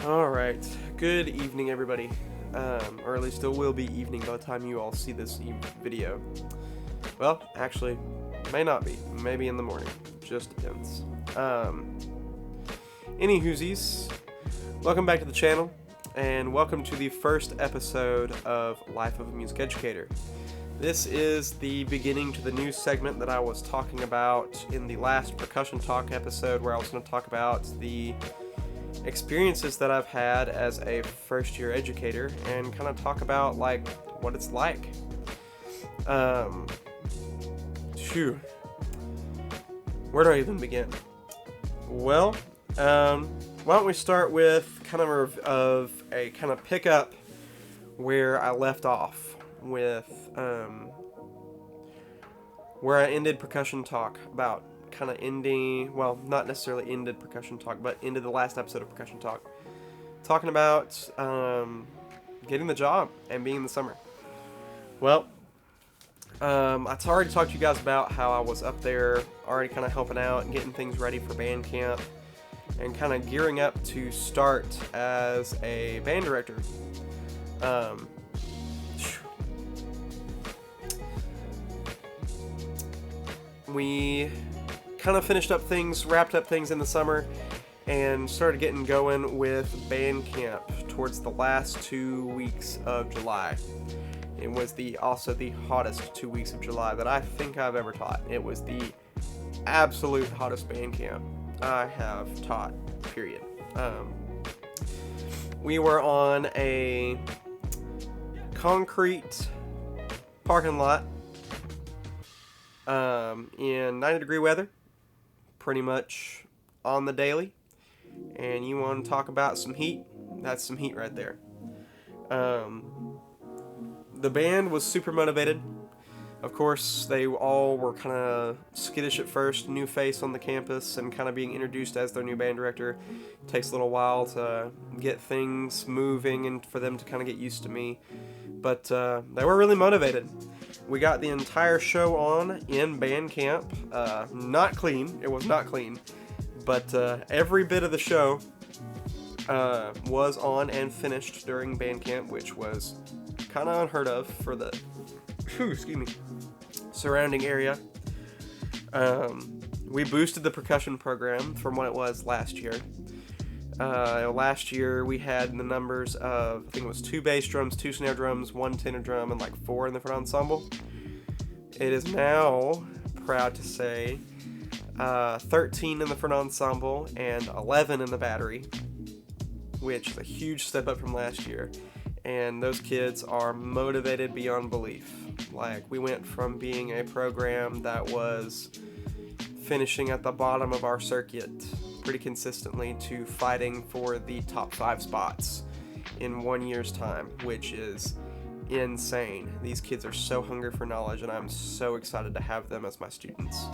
Alright, good evening everybody, or at least it will be evening by the time you all see this video. Well, actually, may not be, maybe in the morning, just depends. Any whoosies, welcome back to the channel, and welcome to the first episode of Life of a Music Educator. This is the beginning to the new segment that I was talking about in the last Percussion Talk episode, where I was going to talk about the experiences that I've had as a first-year educator and kind of talk about like what it's like. Where do I even begin? Well, why don't we start with kind of a kind of pick up where I left off with where I ended Percussion Talk, about kind of ending, well, not necessarily ended Percussion Talk, but ended the last episode of Percussion Talk, talking about getting the job and being in the summer. Well, I already talked to you guys about how I was up there already kind of helping out and getting things ready for band camp and kind of gearing up to start as a band director. We kind of wrapped up things in the summer, and started getting going with band camp towards the last 2 weeks of July. It was also the hottest 2 weeks of July that I think I've ever taught. It was the absolute hottest band camp I have taught, period. We were on a concrete parking lot in 90-degree weather, pretty much on the daily. And you want to talk about some heat? That's some heat right there. The band was super motivated. Of course, they all were kind of skittish at first, new face on the campus, and kind of being introduced as their new band director. It takes a little while to get things moving and for them to kind of get used to me. But they were really motivated. We got the entire show on in band camp. Not clean. It was not clean. But every bit of the show was on and finished during band camp, which was kind of unheard of for the surrounding area. We boosted the percussion program from what it was last year. Last year we had the numbers of, I think it was 2 bass drums, 2 snare drums, 1 tenor drum, and like 4 in the front ensemble. It is now, proud to say, 13 in the front ensemble and 11 in the battery, which is a huge step up from last year. And those kids are motivated beyond belief. Like, we went from being a program that was finishing at the bottom of our circuit pretty consistently to fighting for the top 5 spots in 1 year's time, which is insane. These kids are so hungry for knowledge, and I'm so excited to have them as my students.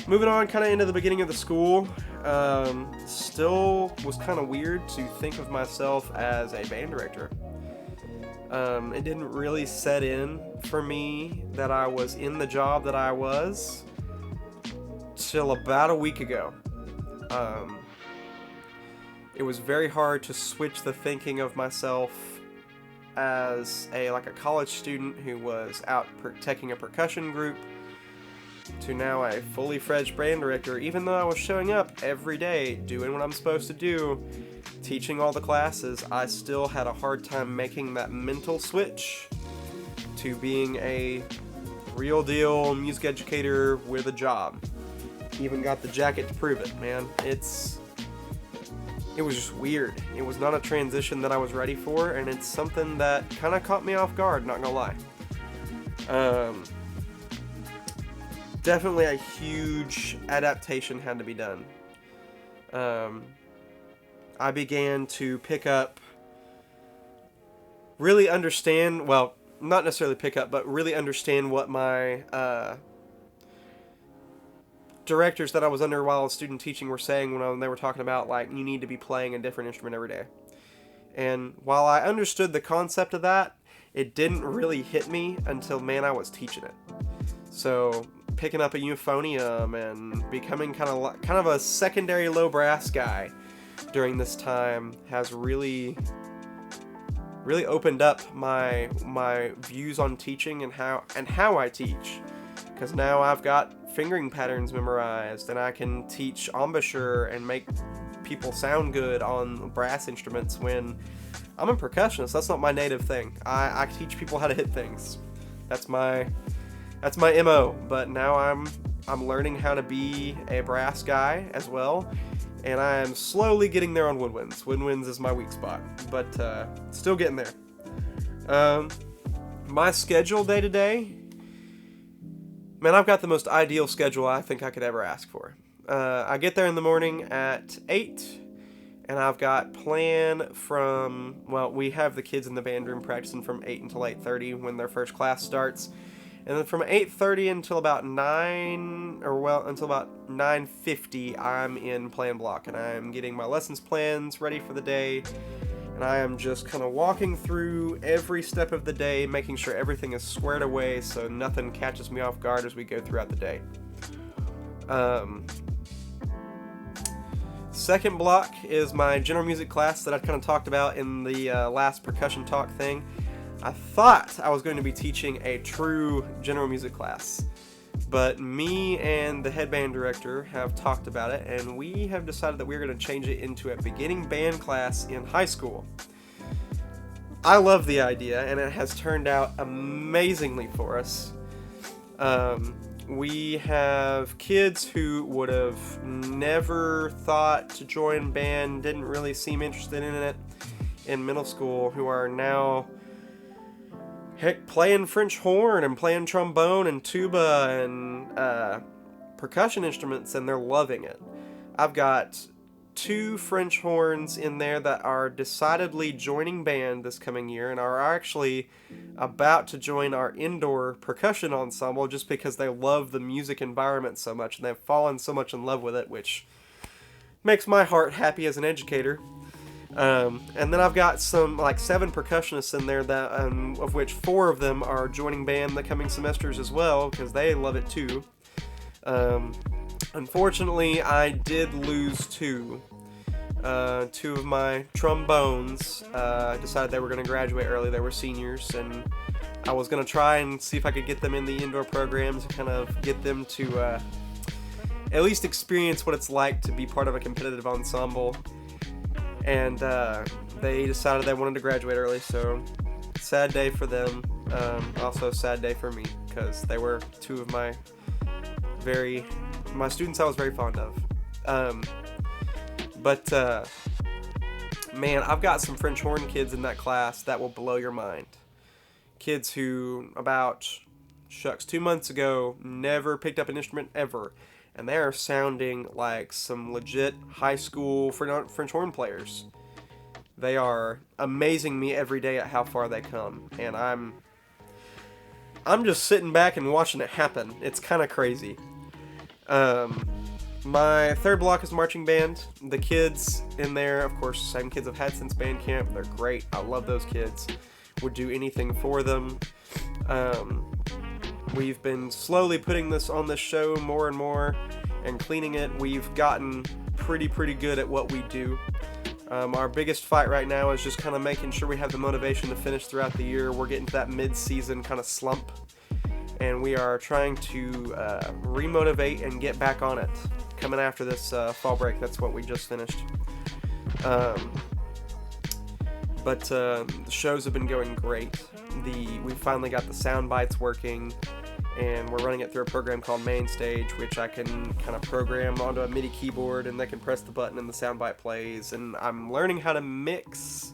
Moving on kind of into the beginning of the school, still was kind of weird to think of myself as a band director. It didn't really set in for me that I was in the job that I was till about a week ago. It was very hard to switch the thinking of myself as a college student who was out taking a percussion group to now a fully fledged band director, even though I was showing up every day, doing what I'm supposed to do, teaching all the classes. I still had a hard time making that mental switch to being a real deal music educator with a job. Even got the jacket to prove it, man. It was just weird. It was not a transition that I was ready for, and it's something that kind of caught me off guard, not gonna lie. Definitely a huge adaptation had to be done. I began to pick up, really understand, well, not necessarily pick up, but really understand what my directors that I was under while I was student teaching were saying when they were talking about, like, you need to be playing a different instrument every day. And while I understood the concept of that, it didn't really hit me until, man, I was teaching it. So picking up a euphonium and becoming kind of a secondary low brass guy during this time has really opened up my views on teaching and how I teach, because now I've got fingering patterns memorized and I can teach embouchure and make people sound good on brass instruments when I'm a percussionist. That's not my native thing. I teach people how to hit things. That's my MO. But now I'm learning how to be a brass guy as well, and I am slowly getting there on woodwinds. Woodwinds is my weak spot, but still getting there. My schedule day to day, man, I've got the most ideal schedule I think I could ever ask for. I get there in the morning at 8, and I've got plan from, well, we have the kids in the band room practicing from 8 until 8:30 when their first class starts. And then from 8:30 until about 9:50, I'm in plan block, and I'm getting my lessons plans ready for the day. And I am just kind of walking through every step of the day, making sure everything is squared away so nothing catches me off guard as we go throughout the day. Second block is my general music class that I kind of talked about in the last percussion talk thing. I thought I was going to be teaching a true general music class, but me and the head band director have talked about it, and we have decided that we're going to change it into a beginning band class in high school. I love the idea, and it has turned out amazingly for us. We have kids who would have never thought to join band, didn't really seem interested in it in middle school, who are now, heck, playing French horn and playing trombone and tuba and percussion instruments, and they're loving it. I've got 2 French horns in there that are decidedly joining band this coming year and are actually about to join our indoor percussion ensemble just because they love the music environment so much and they've fallen so much in love with it, which makes my heart happy as an educator. And then I've got some 7 percussionists in there that of which 4 of them are joining band the coming semesters as well because they love it too. Unfortunately, I did lose 2. 2 of my trombones decided they were going to graduate early. They were seniors, and I was going to try and see if I could get them in the indoor programs to kind of get them to at least experience what it's like to be part of a competitive ensemble. And they decided they wanted to graduate early, so sad day for them. Also sad day for me because they were 2 of my students I was very fond of. Man, I've got some French horn kids in that class that will blow your mind. Kids who about 2 months ago never picked up an instrument ever, and they are sounding like some legit high school French horn players. They are amazing me every day at how far they come, and I'm just sitting back and watching it happen. It's kind of crazy. My third block is marching band. The kids in there, of course, same kids I've had since band camp. They're great. I love those kids. Would do anything for them. We've been slowly putting this on this show more and more and cleaning it. We've gotten pretty good at what we do. Our biggest fight right now is just kind of making sure we have the motivation to finish throughout the year. We're getting to that mid-season kind of slump, and we are trying to remotivate and get back on it. Coming after this fall break, that's what we just finished. But the shows have been going great. We finally got the sound bites working, and we're running it through a program called Main Stage, which I can kind of program onto a MIDI keyboard, and they can press the button and the soundbite plays. And I'm learning how to mix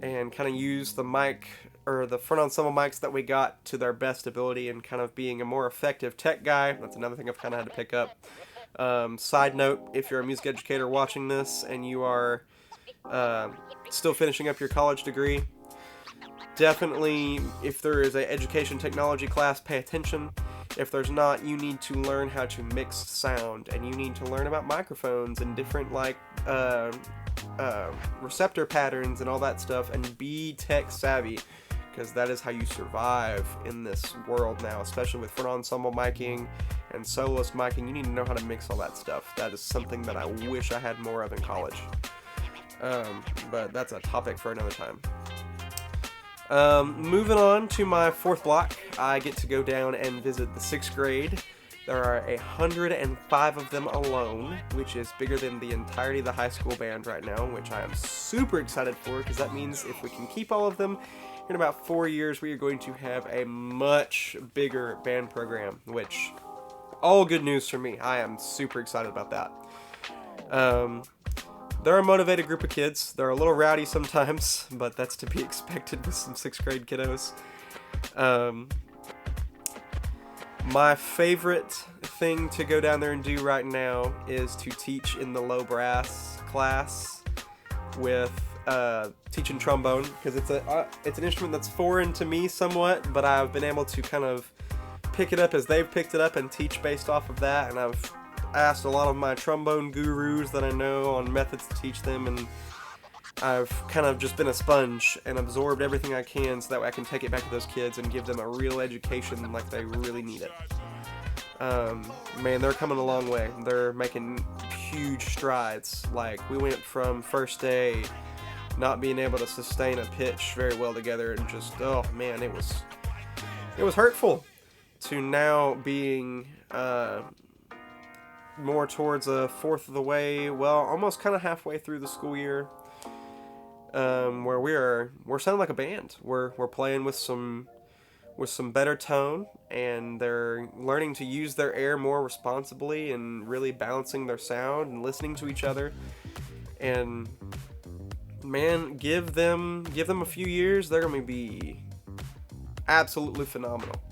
and kind of use the mic or the front ensemble mics that we got to their best ability, and kind of being a more effective tech guy. That's another thing I've kind of had to pick up. Side note, if you're a music educator watching this and you are still finishing up your college degree, definitely, if there is an education technology class, pay attention. If there's not, you need to learn how to mix sound, and you need to learn about microphones and different receptor patterns and all that stuff, and be tech savvy, because that is how you survive in this world now, especially with front ensemble miking and soloist miking. You need to know how to mix all that stuff. That is something that I wish I had more of in college. But that's a topic for another time. Moving on to my fourth block, I get to go down and visit the 6th grade. There are 105 of them alone, which is bigger than the entirety of the high school band right now, which I am super excited for, because that means if we can keep all of them, in about 4 years we are going to have a much bigger band program, which, all good news for me. I am super excited about that. They're a motivated group of kids. They're a little rowdy sometimes, but that's to be expected with some 6th grade kiddos. My favorite thing to go down there and do right now is to teach in the low brass class with teaching trombone, because it's an instrument that's foreign to me somewhat, but I've been able to kind of pick it up as they've picked it up and teach based off of that, and I've asked a lot of my trombone gurus that I know on methods to teach them, and I've kind of just been a sponge and absorbed everything I can so that way I can take it back to those kids and give them a real education like they really need it. Man, they're coming a long way. They're making huge strides. Like, we went from first day not being able to sustain a pitch very well together and just, oh man, it was hurtful, to now being more towards a fourth of the way, well, almost kind of halfway through the school year, where we're sounding like a band. We're playing with some better tone, and they're learning to use their air more responsibly and really balancing their sound and listening to each other. And man, give them a few years, they're gonna be absolutely phenomenal.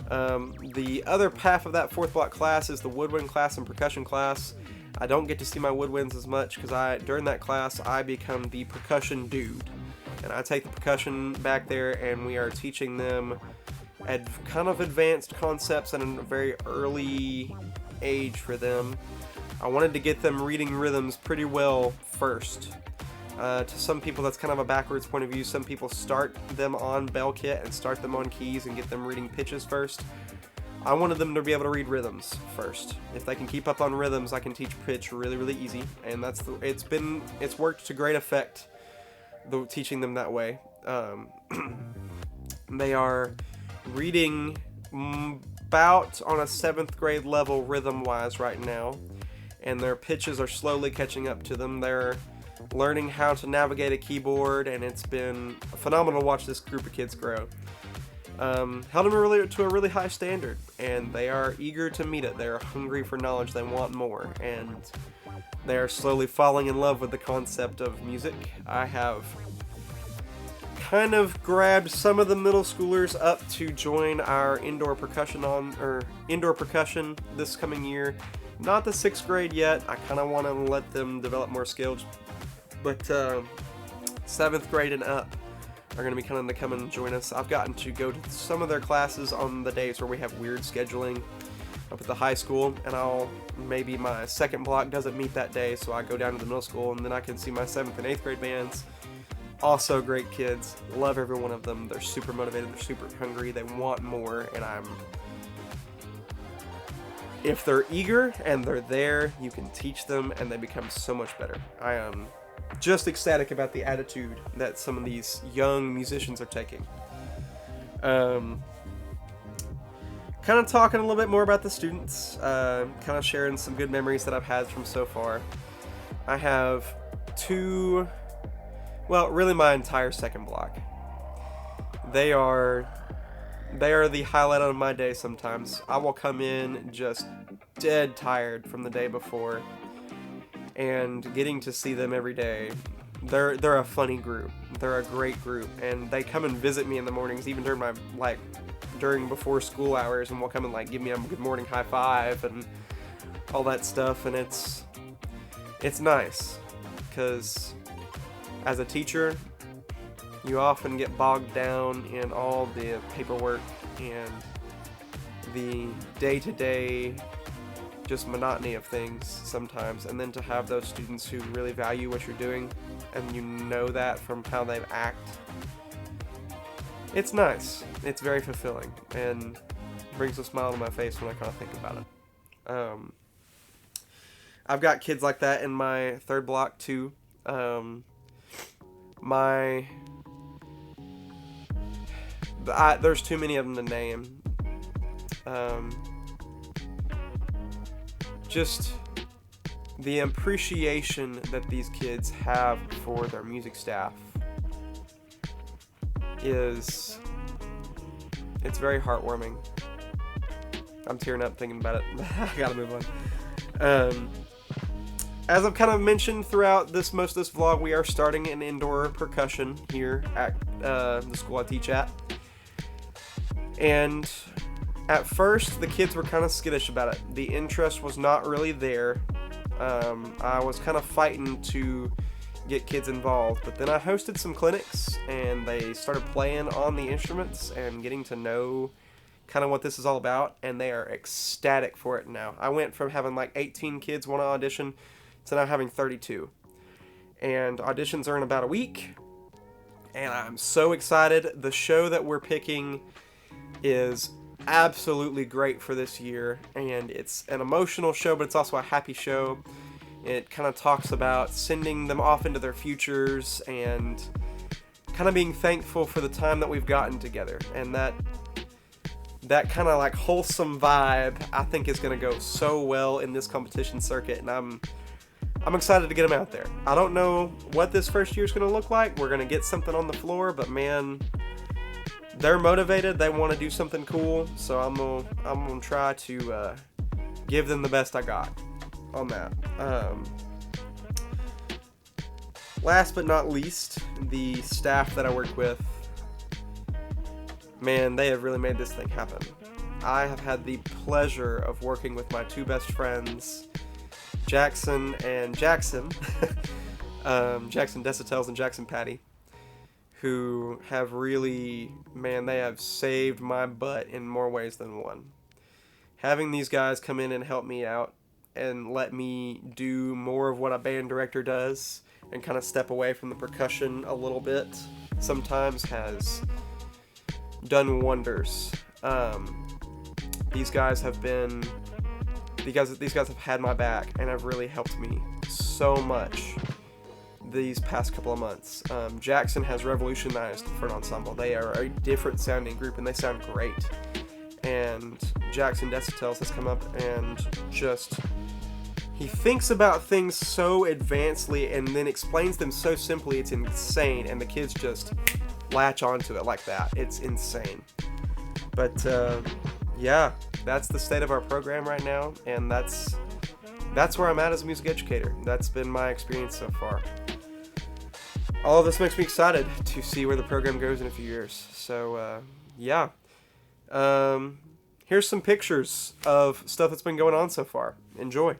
The other half of that fourth block class is the woodwind class and percussion class. I don't get to see my woodwinds as much because during that class I become the percussion dude, and I take the percussion back there and we are teaching them kind of advanced concepts at a very early age for them. I wanted to get them reading rhythms pretty well first. To some people that's kind of a backwards point of view. Some people start them on bell kit and start them on keys and get them reading pitches first. I wanted them to be able to read rhythms first. If they can keep up on rhythms, I can teach pitch really, really easy, and it's worked to great effect, teaching them that way. They are reading about on a 7th grade level rhythm-wise right now, and their pitches are slowly catching up to them. They're learning how to navigate a keyboard, and it's been phenomenal to watch this group of kids grow. Held them to a really high standard, and they are eager to meet it. They're hungry for knowledge. They want more, and they are slowly falling in love with the concept of music. I have kind of grabbed some of the middle schoolers up to join our indoor percussion this coming year. Not the 6th grade yet. I kind of want to let them develop more skills, but 7th grade and up are going to be kind of to come and join us. I've gotten to go to some of their classes on the days where we have weird scheduling up at the high school, and maybe my 2nd block doesn't meet that day, so I go down to the middle school, and then I can see my 7th and 8th grade bands. Also great kids. Love every one of them. They're super motivated. They're super hungry. They want more, and if they're eager and they're there, you can teach them, and they become so much better. I am just ecstatic about the attitude that some of these young musicians are taking. Kind of talking a little bit more about the students, kind of sharing some good memories that I've had from so far. I have really my entire 2nd block. They are the highlight of my day sometimes. I will come in just dead tired from the day before, and getting to see them every day. They're a funny group. They're a great group, and they come and visit me in the mornings, even during during before school hours, and will come and give me a good morning high five and all that stuff. And it's nice, because as a teacher, you often get bogged down in all the paperwork and the day-to-day just monotony of things sometimes, and then to have those students who really value what you're doing, and you know that from how they act, it's nice. It's very fulfilling and brings a smile to my face when I kind of think about it. I've got kids like that in my third block too. There's too many of them to name. Just the appreciation that these kids have for their music staff it's very heartwarming. I'm tearing up thinking about it. I gotta move on. As I've kind of mentioned throughout most of this vlog, we are starting an indoor percussion here at the school I teach at. And at first, the kids were kind of skittish about it. The interest was not really there. I was kind of fighting to get kids involved, but then I hosted some clinics and they started playing on the instruments and getting to know kind of what this is all about, and they are ecstatic for it now. I went from having like 18 kids want to audition to now having 32, and auditions are in about a week, and I'm so excited. The show that we're picking is absolutely great for this year, and it's an emotional show, but it's also a happy show. It kind of talks about sending them off into their futures and kind of being thankful for the time that we've gotten together. And that kind of like wholesome vibe, I think, is going to go so well in this competition circuit. And I'm excited to get them out there. I don't know what this first year is going to look like. We're going to get something on the floor, but man, they're motivated. They want to do something cool. So I'm gonna try to give them the best I got on that. Last but not least, the staff that I work with, man, they have really made this thing happen. I have had the pleasure of working with my two best friends, Jackson and Jackson, Jackson Desitels and Jackson Patty, who have really, man, they have saved my butt in more ways than one. Having these guys come in and help me out and let me do more of what a band director does and kind of step away from the percussion a little bit sometimes has done wonders. These guys have had my back and have really helped me so much these past couple of months. Jackson has revolutionized the front ensemble. They are a different sounding group and they sound great. And Jackson Desitels has come up and just, he thinks about things so advancedly and then explains them so simply, it's insane, and the kids just latch onto it like that. It's insane. But yeah, that's the state of our program right now, and that's where I'm at as a music educator. That's been my experience so far. All of this makes me excited to see where the program goes in a few years. So yeah. Here's some pictures of stuff that's been going on so far. Enjoy.